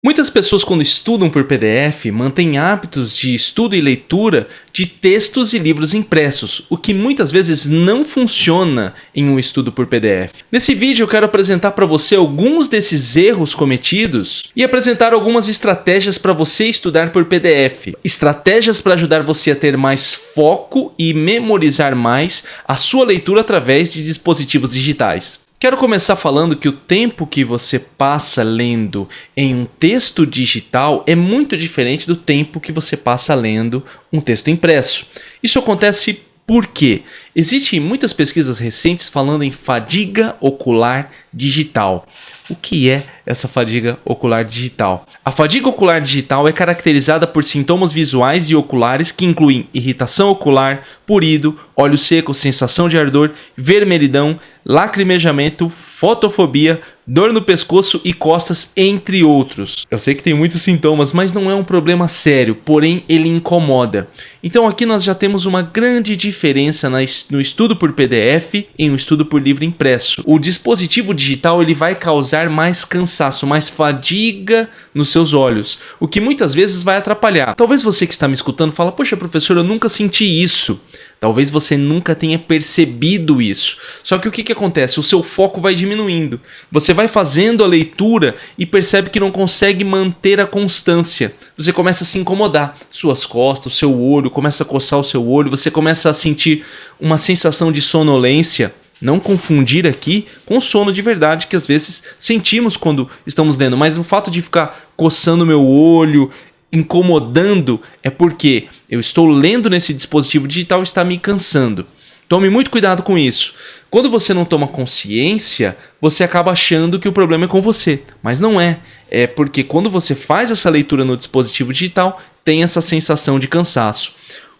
Muitas pessoas, quando estudam por PDF, mantêm hábitos de estudo e leitura de textos e livros impressos, o que muitas vezes não funciona em um estudo por PDF. Nesse vídeo eu quero apresentar para você alguns desses erros cometidos e apresentar algumas estratégias para você estudar por PDF. Estratégias para ajudar você a ter mais foco e memorizar mais a sua leitura através de dispositivos digitais. Quero começar falando que o tempo que você passa lendo em um texto digital é muito diferente do tempo que você passa lendo um texto impresso. Isso acontece porque existem muitas pesquisas recentes falando em fadiga ocular digital. O que é essa fadiga ocular digital? A fadiga ocular digital é caracterizada por sintomas visuais e oculares que incluem irritação ocular, purido, olho seco, sensação de ardor, vermelhidão, lacrimejamento, fotofobia, dor no pescoço e costas, entre outros. Eu sei que tem muitos sintomas, mas não é um problema sério, porém ele incomoda. Então aqui nós já temos uma grande diferença no estudo por PDF e um estudo por livro impresso. O dispositivo digital ele vai causar mais cansaço, mais fadiga nos seus olhos, o que muitas vezes vai atrapalhar. Talvez você que está me escutando fala, poxa professor, eu nunca senti isso. Talvez você nunca tenha percebido isso. Só que o que acontece? O seu foco vai diminuindo. Você vai fazendo a leitura e percebe que não consegue manter a constância. Você começa a se incomodar. Suas costas, o seu olho, começa a coçar o seu olho. Você começa a sentir uma sensação de sonolência. Não confundir aqui com sono de verdade que às vezes sentimos quando estamos lendo. Mas o fato de ficar coçando o meu olho, incomodando, é porque eu estou lendo nesse dispositivo digital e está me cansando. Tome muito cuidado com isso. Quando você não toma consciência, você acaba achando que o problema é com você, mas não é. É porque quando você faz essa leitura no dispositivo digital, tem essa sensação de cansaço.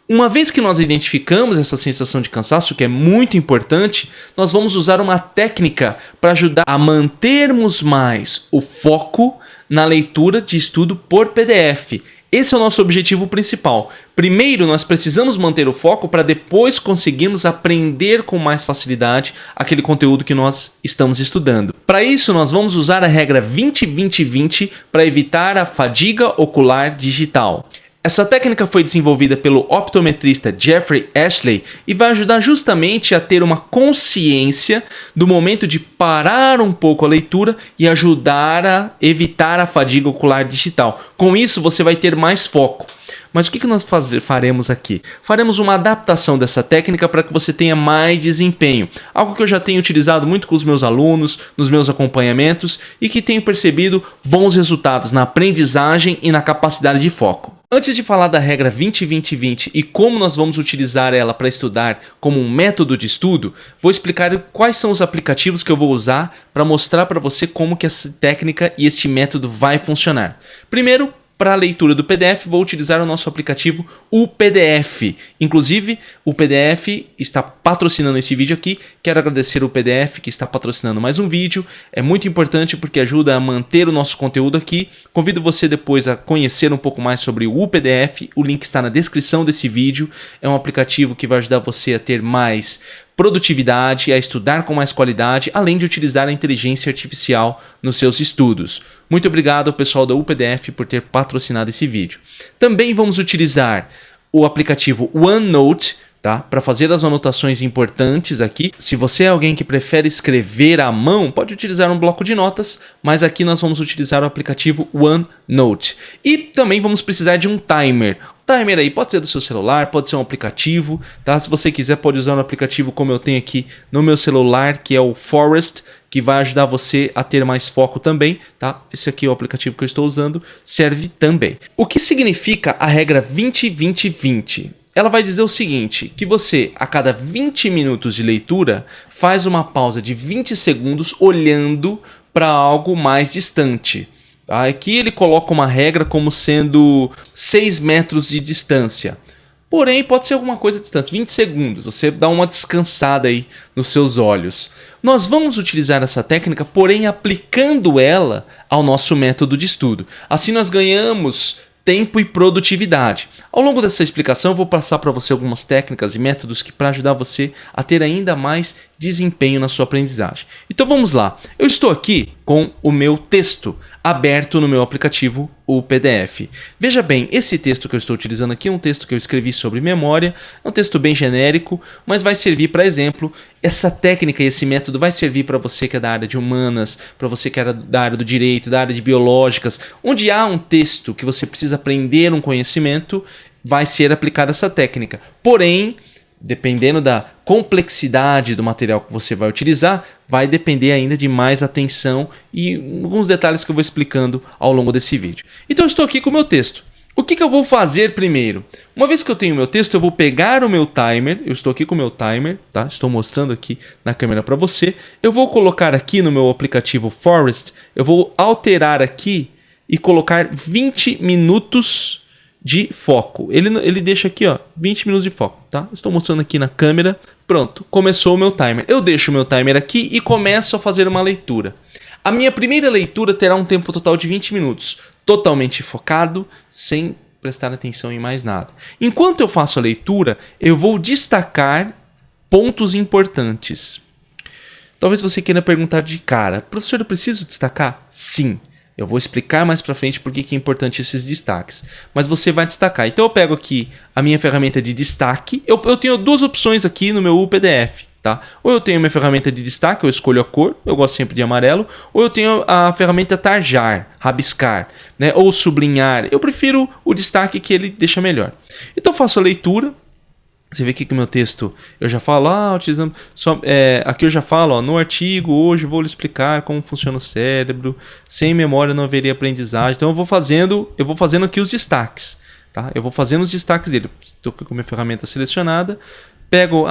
Uma vez que nós identificamos essa sensação de cansaço, que é muito importante, nós vamos usar uma técnica para ajudar a mantermos mais o foco na leitura de estudo por PDF. Esse é o nosso objetivo principal. Primeiro, nós precisamos manter o foco para depois conseguirmos aprender com mais facilidade aquele conteúdo que nós estamos estudando. Para isso, nós vamos usar a regra 20-20-20 para evitar a fadiga ocular digital. Essa técnica foi desenvolvida pelo optometrista Jeffrey Ashley e vai ajudar justamente a ter uma consciência do momento de parar um pouco a leitura e ajudar a evitar a fadiga ocular digital. Com isso, você vai ter mais foco. Mas o que nós faremos aqui? Faremos uma adaptação dessa técnica para que você tenha mais desempenho. Algo que eu já tenho utilizado muito com os meus alunos, nos meus acompanhamentos e que tenho percebido bons resultados na aprendizagem e na capacidade de foco. Antes de falar da regra 20-20-20 e como nós vamos utilizar ela para estudar como um método de estudo, vou explicar quais são os aplicativos que eu vou usar para mostrar para você como que essa técnica e este método vai funcionar. Primeiro, para a leitura do PDF, vou utilizar o nosso aplicativo UPDF. Inclusive, o PDF está patrocinando esse vídeo aqui. Quero agradecer o PDF que está patrocinando mais um vídeo. É muito importante porque ajuda a manter o nosso conteúdo aqui. Convido você depois a conhecer um pouco mais sobre o UPDF. O link está na descrição desse vídeo. É um aplicativo que vai ajudar você a ter mais produtividade, a estudar com mais qualidade, além de utilizar a inteligência artificial nos seus estudos. Muito obrigado ao pessoal da UPDF por ter patrocinado esse vídeo. Também vamos utilizar o aplicativo OneNote, tá? Para fazer as anotações importantes aqui. Se você é alguém que prefere escrever à mão, pode utilizar um bloco de notas, mas aqui nós vamos utilizar o aplicativo OneNote. E também vamos precisar de um timer. Timer aí pode ser do seu celular, pode ser um aplicativo, tá? Se você quiser pode usar um aplicativo como eu tenho aqui no meu celular, que é o Forest, que vai ajudar você a ter mais foco também, tá? Esse aqui é o aplicativo que eu estou usando, serve também. O que significa a regra 20-20-20? Ela vai dizer o seguinte, que você, a cada 20 minutos de leitura, faz uma pausa de 20 segundos olhando para algo mais distante. Aqui ele coloca uma regra como sendo 6 metros de distância. Porém, pode ser alguma coisa distante, 20 segundos. Você dá uma descansada aí nos seus olhos. Nós vamos utilizar essa técnica, porém aplicando ela ao nosso método de estudo. Assim nós ganhamos tempo e produtividade. Ao longo dessa explicação, eu vou passar para você algumas técnicas e métodos que para ajudar você a ter ainda mais desempenho na sua aprendizagem. Então vamos lá. Eu estou aqui com o meu texto aberto no meu aplicativo, o PDF. Veja bem, esse texto que eu estou utilizando aqui é um texto que eu escrevi sobre memória, é um texto bem genérico, mas vai servir para exemplo. Essa técnica e esse método vai servir para você que é da área de humanas, para você que é da área do direito, da área de biológicas, onde há um texto que você precisa aprender um conhecimento, vai ser aplicada essa técnica. Porém, dependendo da complexidade do material que você vai utilizar, vai depender ainda de mais atenção e alguns detalhes que eu vou explicando ao longo desse vídeo. Então eu estou aqui com o meu texto. O que eu vou fazer primeiro? Uma vez que eu tenho o meu texto, eu vou pegar o meu timer. Eu estou aqui com o meu timer, tá? Estou mostrando aqui na câmera para você. Eu vou colocar aqui no meu aplicativo Forest, eu vou alterar aqui e colocar 20 minutos de foco. Ele deixa aqui, ó, 20 minutos de foco, tá? Estou mostrando aqui na câmera. Pronto, começou o meu timer. Eu deixo o meu timer aqui e começo a fazer uma leitura. A minha primeira leitura terá um tempo total de 20 minutos, totalmente focado, sem prestar atenção em mais nada. Enquanto eu faço a leitura, eu vou destacar pontos importantes. Talvez você queira perguntar de cara, professor, eu preciso destacar? Sim. Eu vou explicar mais pra frente por que é importante esses destaques. Mas você vai destacar. Então eu pego aqui a minha ferramenta de destaque. Eu tenho duas opções aqui no meu PDF, tá? Ou eu tenho a minha ferramenta de destaque, eu escolho a cor, eu gosto sempre de amarelo. Ou eu tenho a ferramenta tarjar, rabiscar, né? Ou sublinhar. Eu prefiro o destaque que ele deixa melhor. Então eu faço a leitura. Você vê aqui que o meu texto, eu já falo, utilizando, aqui eu já falo, no artigo, hoje vou lhe explicar como funciona o cérebro, sem memória não haveria aprendizagem. Então eu vou fazendo aqui os destaques, tá? Eu vou fazendo os destaques dele. Estou com a minha ferramenta selecionada, pego,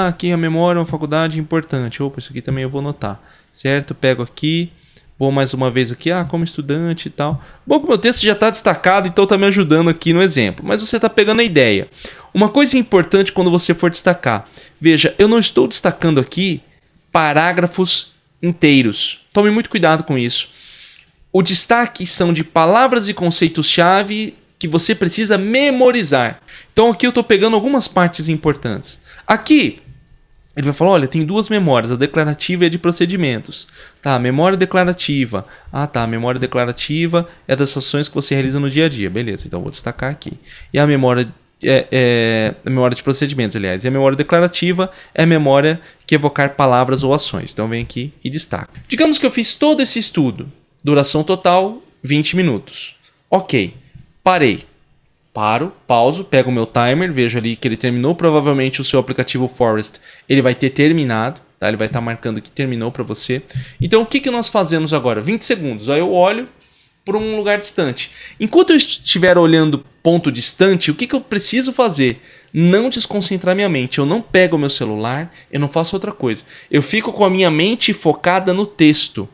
aqui a memória é uma faculdade importante, opa, isso aqui também eu vou anotar, certo? Pego aqui, vou mais uma vez aqui, como estudante e tal. Bom, que o meu texto já está destacado, então está me ajudando aqui no exemplo. Mas você está pegando a ideia. Uma coisa importante quando você for destacar. Veja, eu não estou destacando aqui parágrafos inteiros. Tome muito cuidado com isso. O destaque são de palavras e conceitos-chave que você precisa memorizar. Então aqui eu estou pegando algumas partes importantes. Aqui ele vai falar, olha, tem duas memórias, a declarativa e a de procedimentos. Tá, memória declarativa. A memória declarativa é das ações que você realiza no dia a dia. Beleza, então eu vou destacar aqui. E a memória a memória de procedimentos, aliás. E a memória declarativa é a memória que evocar palavras ou ações. Então vem aqui e destaca. Digamos que eu fiz todo esse estudo. Duração total, 20 minutos. Ok, parei. Pauso, pego o meu timer, vejo ali que ele terminou. Provavelmente o seu aplicativo Forest ele vai ter terminado, tá? Ele vai estar marcando que terminou para você. Então o que nós fazemos agora? 20 segundos. Aí eu olho para um lugar distante. Enquanto eu estiver olhando ponto distante, o que eu preciso fazer? Não desconcentrar minha mente. Eu não pego o meu celular, eu não faço outra coisa. Eu fico com a minha mente focada no texto.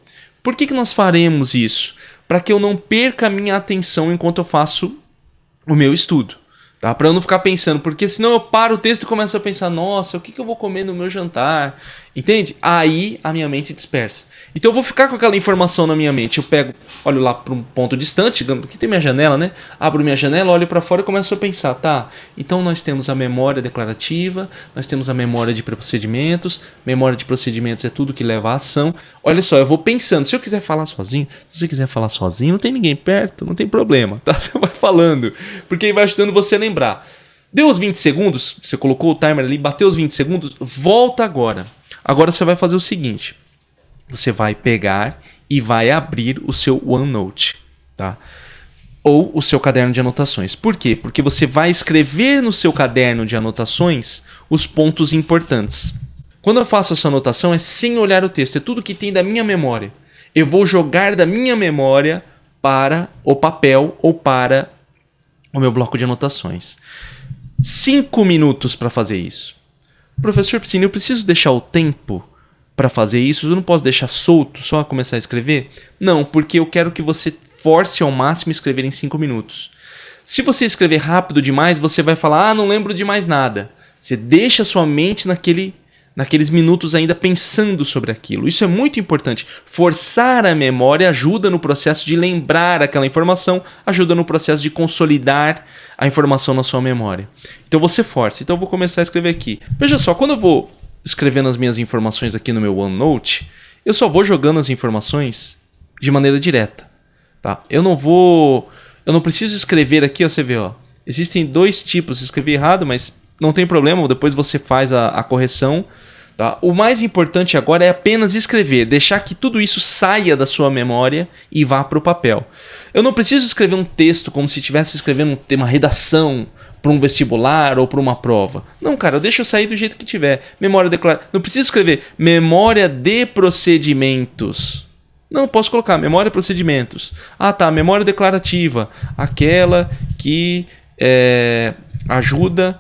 Por que nós faremos isso? Para que eu não perca a minha atenção enquanto eu faço o meu estudo, tá? Para eu não ficar pensando, porque senão eu paro o texto e começo a pensar, nossa, o que eu vou comer no meu jantar? Entende? Aí a minha mente dispersa. Então eu vou ficar com aquela informação na minha mente. Eu pego, olho lá para um ponto distante, aqui tem minha janela, né? Abro minha janela, olho para fora e começo a pensar, tá? Então nós temos a memória declarativa, nós temos a memória de procedimentos. Memória de procedimentos é tudo que leva à ação. Olha só, eu vou pensando. Se eu quiser falar sozinho, se você quiser falar sozinho, não tem ninguém perto, não tem problema, tá? Você vai falando, porque vai ajudando você a lembrar. Deu os 20 segundos, você colocou o timer ali, bateu os 20 segundos, volta agora. Agora você vai fazer o seguinte. Você vai pegar e vai abrir o seu OneNote, tá? Ou o seu caderno de anotações. Por quê? Porque você vai escrever no seu caderno de anotações os pontos importantes. Quando eu faço essa anotação é sem olhar o texto, é tudo que tem da minha memória. Eu vou jogar da minha memória para o papel ou para o meu bloco de anotações. 5 minutos para fazer isso. Professor Piscina, eu preciso deixar o tempo para fazer isso? Eu não posso deixar solto, só começar a escrever? Não, porque eu quero que você force ao máximo escrever em 5 minutos. Se você escrever rápido demais, você vai falar, não lembro de mais nada. Você deixa a sua mente naqueles minutos ainda pensando sobre aquilo. Isso é muito importante. Forçar a memória ajuda no processo de lembrar aquela informação, ajuda no processo de consolidar a informação na sua memória. Então você força. Então eu vou começar a escrever aqui. Veja só, quando eu vou escrevendo as minhas informações aqui no meu OneNote, eu só vou jogando as informações de maneira direta, tá? Eu não preciso escrever aqui, ó, você vê, ó. Existem dois tipos, escrevi errado, mas não tem problema, depois você faz a correção, tá? O mais importante agora é apenas escrever, deixar que tudo isso saia da sua memória e vá para o papel. Eu não preciso escrever um texto como se estivesse escrevendo uma redação para um vestibular ou para uma prova. Não, cara, deixa eu sair do jeito que tiver. Memória declarativa. Não preciso escrever memória de procedimentos. Não, posso colocar memória de procedimentos. Ah, tá, memória declarativa. Aquela que ajuda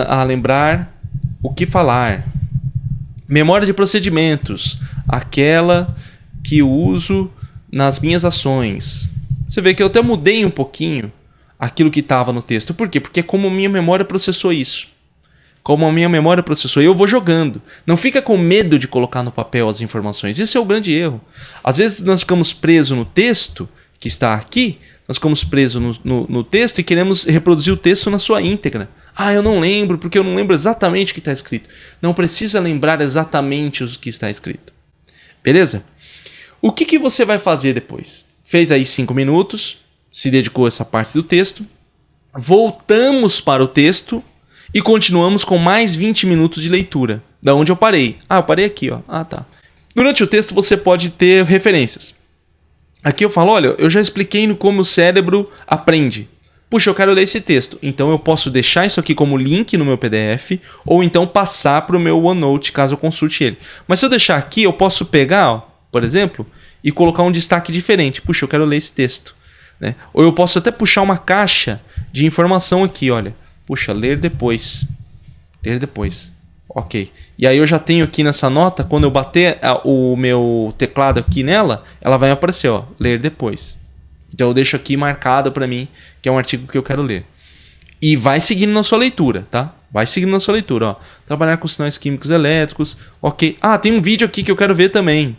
a lembrar o que falar. Memória de procedimentos. Aquela que uso nas minhas ações. Você vê que eu até mudei um pouquinho aquilo que estava no texto. Por quê? Porque é como a minha memória processou isso. Como a minha memória processou. Eu vou jogando. Não fica com medo de colocar no papel as informações. Esse é o grande erro. Às vezes nós ficamos presos no texto que está aqui. Nós ficamos presos no texto e queremos reproduzir o texto na sua íntegra. Ah, eu não lembro porque eu não lembro exatamente o que está escrito. Não precisa lembrar exatamente o que está escrito. Beleza? O que você vai fazer depois? Fez aí 5 minutos. Se dedicou a essa parte do texto, voltamos para o texto e continuamos com mais 20 minutos de leitura. Da onde eu parei? Ah, eu parei aqui, ó. Ah, tá. Durante o texto você pode ter referências. Aqui eu falo, olha, eu já expliquei como o cérebro aprende. Puxa, eu quero ler esse texto. Então eu posso deixar isso aqui como link no meu PDF ou então passar para o meu OneNote caso eu consulte ele. Mas se eu deixar aqui, eu posso pegar, ó, por exemplo, e colocar um destaque diferente. Puxa, eu quero ler esse texto. Né? Ou eu posso até puxar uma caixa de informação aqui, olha. Puxa, ler depois. Ler depois. Ok. E aí eu já tenho aqui nessa nota, quando eu bater o meu teclado aqui nela, ela vai aparecer, ó, ler depois. Então eu deixo aqui marcado para mim, que é um artigo que eu quero ler. E vai seguindo na sua leitura, tá? Vai seguindo na sua leitura, ó. Trabalhar com sinais químicos elétricos, ok. Ah, tem um vídeo aqui que eu quero ver também.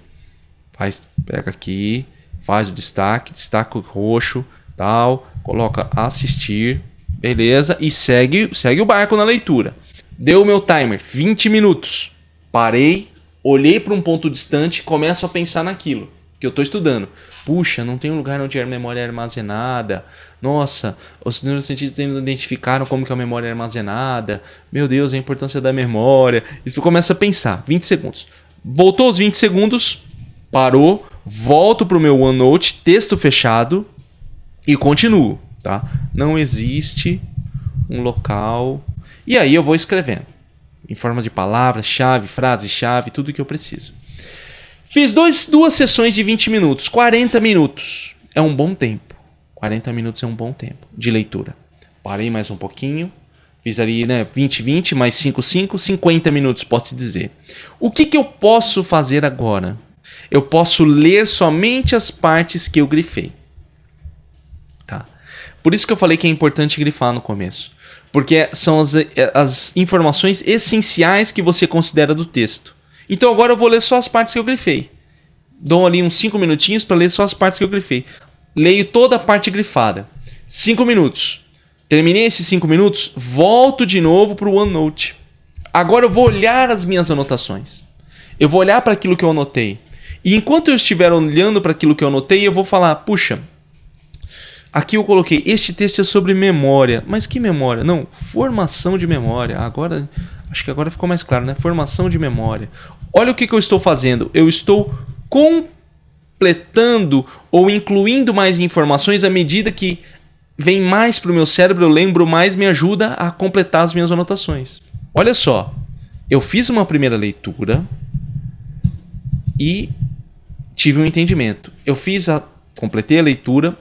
Pega aqui... Faz o destaque roxo, tal, coloca assistir, beleza, e segue o barco na leitura. Deu o meu timer, 20 minutos. Parei, olhei para um ponto distante e começo a pensar naquilo que eu estou estudando. Puxa, não tem um lugar onde a memória é armazenada. Nossa, os neurocientistas ainda identificaram como que a memória é armazenada. Meu Deus, a importância da memória. Isso começa a pensar, 20 segundos. Voltou os 20 segundos, parou. Volto para o meu OneNote, texto fechado e continuo, tá? Não existe um local... E aí eu vou escrevendo, em forma de palavras-chave, frase-chave, tudo que eu preciso. Fiz duas sessões de 20 minutos, 40 minutos. É um bom tempo. 40 minutos é um bom tempo de leitura. Parei mais um pouquinho, fiz ali, né, 20, mais 5, 50 minutos, posso dizer. O que eu posso fazer agora? Eu posso ler somente as partes que eu grifei. Tá? Por isso que eu falei que é importante grifar no começo. Porque são as informações essenciais que você considera do texto. Então agora eu vou ler só as partes que eu grifei. Dou ali uns 5 minutinhos para ler só as partes que eu grifei. Leio toda a parte grifada. 5 minutos. Terminei esses 5 minutos, volto de novo para o OneNote. Agora eu vou olhar as minhas anotações. Eu vou olhar para aquilo que eu anotei. E enquanto eu estiver olhando para aquilo que eu anotei, eu vou falar, puxa, aqui eu coloquei, este texto é sobre memória. Mas que memória? Não, formação de memória. Agora, acho que agora ficou mais claro, né? Formação de memória. Olha o que eu estou fazendo. Eu estou completando ou incluindo mais informações à medida que vem mais para o meu cérebro, eu lembro mais, me ajuda a completar as minhas anotações. Olha só, eu fiz uma primeira leitura e tive um entendimento. Completei a leitura,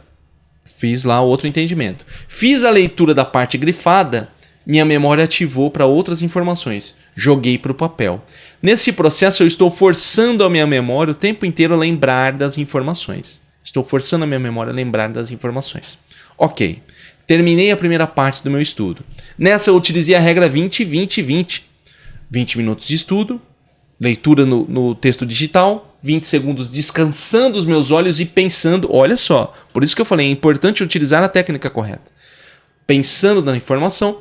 fiz lá outro entendimento. Fiz a leitura da parte grifada, minha memória ativou para outras informações. Joguei para o papel. Nesse processo eu estou forçando a minha memória o tempo inteiro a lembrar das informações. Estou forçando a minha memória a lembrar das informações. Ok, terminei a primeira parte do meu estudo. Nessa eu utilizei a regra 20-20-20. 20 minutos de estudo, leitura no texto digital, 20 segundos descansando os meus olhos e pensando. Olha só, por isso que eu falei, é importante utilizar a técnica correta. Pensando na informação,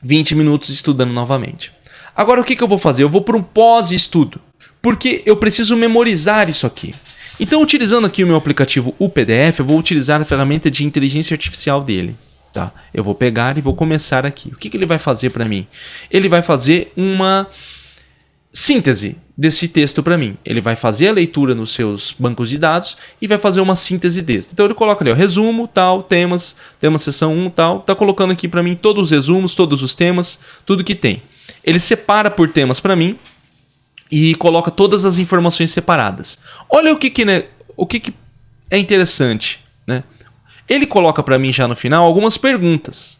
20 minutos estudando novamente. Agora o que eu vou fazer? Eu vou para um pós-estudo, porque eu preciso memorizar isso aqui. Então, utilizando aqui o meu aplicativo UPDF, eu vou utilizar a ferramenta de inteligência artificial dele. Tá? Eu vou pegar e vou começar aqui. O que ele vai fazer para mim? Ele vai fazer uma síntese desse texto para mim. Ele vai fazer a leitura nos seus bancos de dados e vai fazer uma síntese desse. Então ele coloca ali, ó, resumo, tal, temas seção 1, tal. Tá colocando aqui para mim todos os resumos, todos os temas, tudo que tem. Ele separa por temas para mim e coloca todas as informações separadas. Olha o que é interessante, né? Ele coloca para mim já no final algumas perguntas.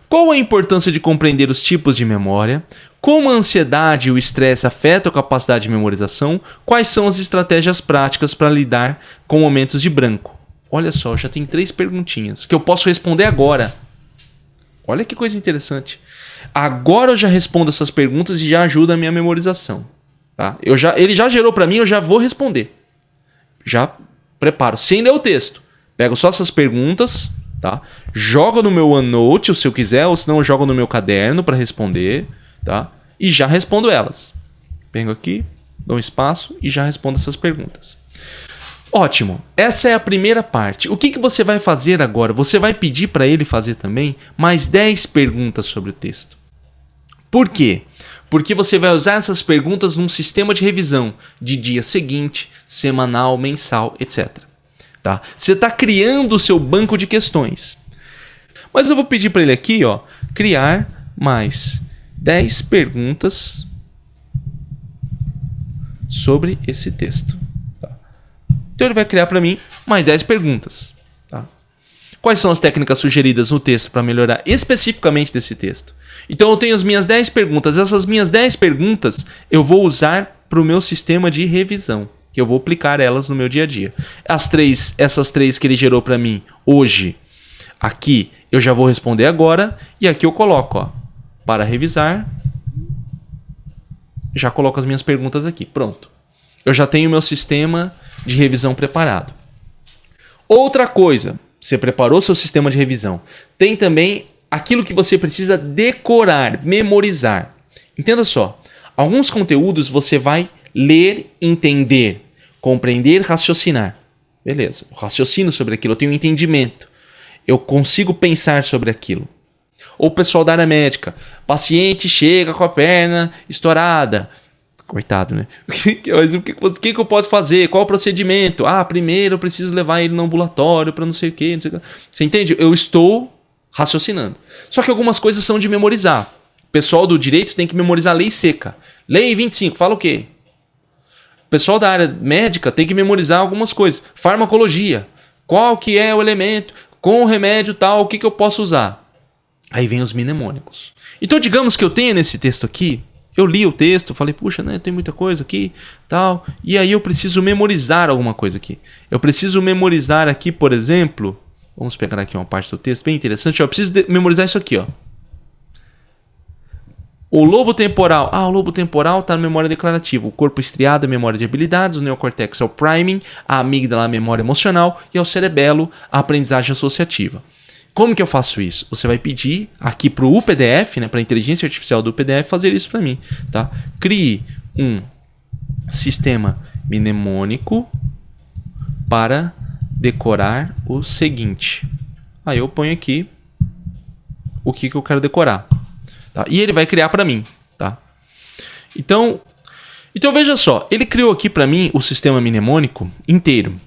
Qual a importância de compreender os tipos de memória? Como a ansiedade e o estresse afetam a capacidade de memorização? Quais são as estratégias práticas para lidar com momentos de branco? Olha só, já tem 3 perguntinhas que eu posso responder agora. Olha que coisa interessante. Agora eu já respondo essas perguntas e já ajuda a minha memorização. Tá? Ele já gerou para mim, eu já vou responder. Já preparo, sem ler o texto. Pego só essas perguntas, tá? Jogo no meu OneNote, se eu quiser, ou se não, eu jogo no meu caderno para responder, tá? E já respondo elas. Pego aqui, dou um espaço e já respondo essas perguntas. Ótimo, essa é a primeira parte. O que você vai fazer agora? Você vai pedir para ele fazer também mais 10 perguntas sobre o texto. Por quê? Porque você vai usar essas perguntas num sistema de revisão de dia seguinte, semanal, mensal, etc. Tá? Você está criando o seu banco de questões. Mas eu vou pedir para ele aqui, ó, criar mais 10 perguntas sobre esse texto. Tá? Então ele vai criar para mim mais 10 perguntas. Tá? Quais são as técnicas sugeridas no texto para melhorar especificamente desse texto? Então eu tenho as minhas 10 perguntas. Essas minhas 10 perguntas eu vou usar para o meu sistema de revisão, que eu vou aplicar elas no meu dia a dia. Essas 3 que ele gerou para mim hoje, aqui eu já vou responder agora, e aqui eu coloco, ó, para revisar, já coloco as minhas perguntas aqui, pronto. Eu já tenho o meu sistema de revisão preparado. Outra coisa, você preparou seu sistema de revisão, tem também aquilo que você precisa decorar, memorizar. Entenda só, alguns conteúdos você vai ler, entender, compreender, raciocinar. Beleza, eu raciocino sobre aquilo, eu tenho um entendimento. Eu consigo pensar sobre aquilo. Ou o pessoal da área médica. Paciente chega com a perna estourada. Coitado, né? Mas o que eu posso fazer? Qual o procedimento? Primeiro eu preciso levar ele no ambulatório para não sei o quê. Você entende? Eu estou raciocinando. Só que algumas coisas são de memorizar. O pessoal do direito tem que memorizar a lei seca. Lei 25, fala o quê? O pessoal da área médica tem que memorizar algumas coisas. Farmacologia. Qual que é o elemento? Com o remédio tal, o que eu posso usar? Aí vem os mnemônicos. Então digamos que eu tenha nesse texto aqui, eu li o texto, falei, puxa, né, tem muita coisa aqui, tal, e aí eu preciso memorizar alguma coisa aqui. Eu preciso memorizar aqui, por exemplo, vamos pegar aqui uma parte do texto bem interessante, eu preciso memorizar isso aqui, ó. O lobo temporal. O lobo temporal está na memória declarativa. O corpo estriado é a memória de habilidades. O neocórtex é o priming. A amígdala é a memória emocional. E o cerebelo, a aprendizagem associativa. Como que eu faço isso? Você vai pedir aqui para o UPDF, né, para a inteligência artificial do UPDF, fazer isso para mim. Tá? Crie um sistema mnemônico para decorar o seguinte. Aí eu ponho aqui o que eu quero decorar. Tá? E ele vai criar para mim. Tá? Então veja só, ele criou aqui para mim o sistema mnemônico inteiro.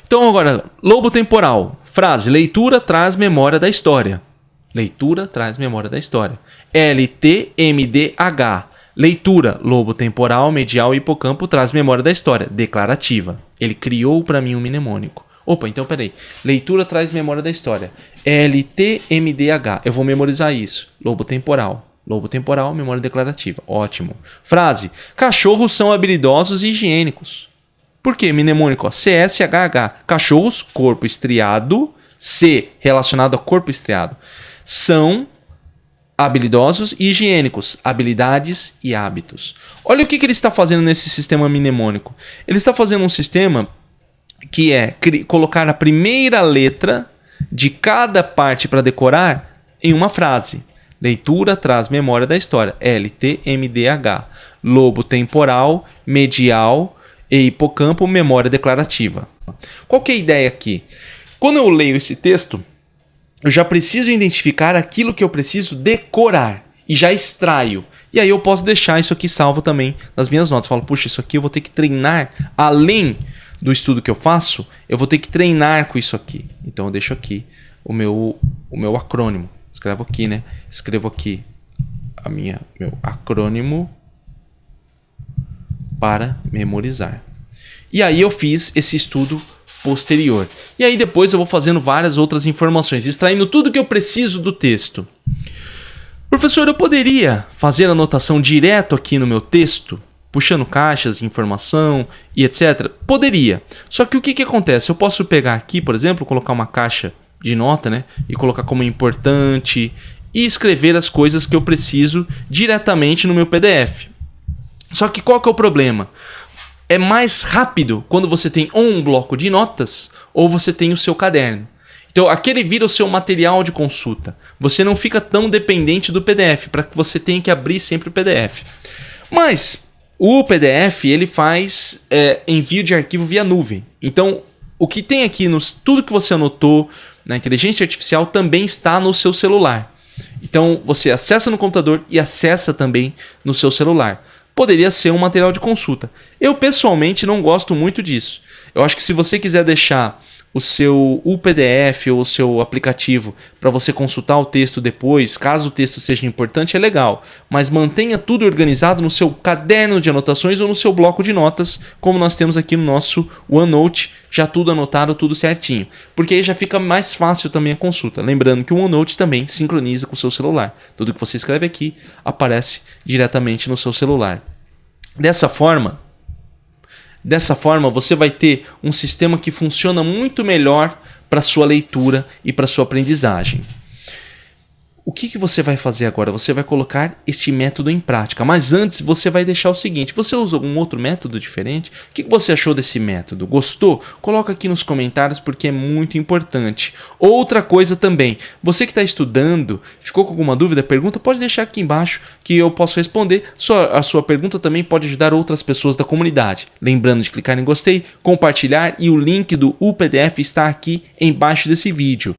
Então agora, lobo temporal. Frase, leitura traz memória da história. Leitura traz memória da história. LTMDH. Leitura, lobo temporal, medial e hipocampo traz memória da história. Declarativa. Ele criou para mim um mnemônico. Opa, então peraí. Leitura traz memória da história. LTMDH. Eu vou memorizar isso. Lobo temporal. Lobo temporal, memória declarativa. Ótimo. Frase. Cachorros são habilidosos e higiênicos. Por quê? Mnemônico. CSHH. Cachorros, corpo estriado. C, relacionado a corpo estriado. São habilidosos e higiênicos. Habilidades e hábitos. Olha o que ele está fazendo nesse sistema mnemônico. Ele está fazendo um sistema que é colocar a primeira letra de cada parte para decorar em uma frase. Leitura traz memória da história. LTMDH. Lobo temporal, medial e hipocampo, memória declarativa. Qual que é a ideia aqui? Quando eu leio esse texto, eu já preciso identificar aquilo que eu preciso decorar e já extraio. E aí eu posso deixar isso aqui salvo também nas minhas notas. Falo, puxa, isso aqui eu vou ter que treinar. Além do estudo que eu faço, eu vou ter que treinar com isso aqui. Então eu deixo aqui o meu acrônimo. Escrevo aqui, né? Escrevo aqui meu acrônimo para memorizar. E aí eu fiz esse estudo posterior. E aí depois eu vou fazendo várias outras informações, extraindo tudo que eu preciso do texto. Professor, eu poderia fazer a anotação direto aqui no meu texto, puxando caixas de informação e etc? Poderia. Só que o que acontece? Eu posso pegar aqui, por exemplo, colocar uma caixa de nota, né? E colocar como importante e escrever as coisas que eu preciso diretamente no meu PDF. Só que qual que é o problema? É mais rápido quando você tem um bloco de notas ou você tem o seu caderno. Então, aquele vira o seu material de consulta. Você não fica tão dependente do PDF, para que você tenha que abrir sempre o PDF. Mas o PDF ele faz envio de arquivo via nuvem. Então, o que tem aqui, tudo que você anotou na inteligência artificial também está no seu celular. Então, você acessa no computador e acessa também no seu celular. Poderia ser um material de consulta. Eu, pessoalmente, não gosto muito disso. Eu acho que se você quiser deixar o PDF ou o seu aplicativo para você consultar o texto depois, caso o texto seja importante, é legal. Mas mantenha tudo organizado no seu caderno de anotações ou no seu bloco de notas, como nós temos aqui no nosso OneNote, já tudo anotado, tudo certinho. Porque aí já fica mais fácil também a consulta. Lembrando que o OneNote também sincroniza com o seu celular. Tudo que você escreve aqui aparece diretamente no seu celular. Dessa forma, você vai ter um sistema que funciona muito melhor para sua leitura e para sua aprendizagem. O que você vai fazer agora? Você vai colocar este método em prática. Mas antes você vai deixar o seguinte. Você usa algum outro método diferente? O que você achou desse método? Gostou? Coloca aqui nos comentários porque é muito importante. Outra coisa também. Você que está estudando, ficou com alguma dúvida, pergunta, pode deixar aqui embaixo que eu posso responder. A sua pergunta também pode ajudar outras pessoas da comunidade. Lembrando de clicar em gostei, compartilhar e o link do UPDF está aqui embaixo desse vídeo.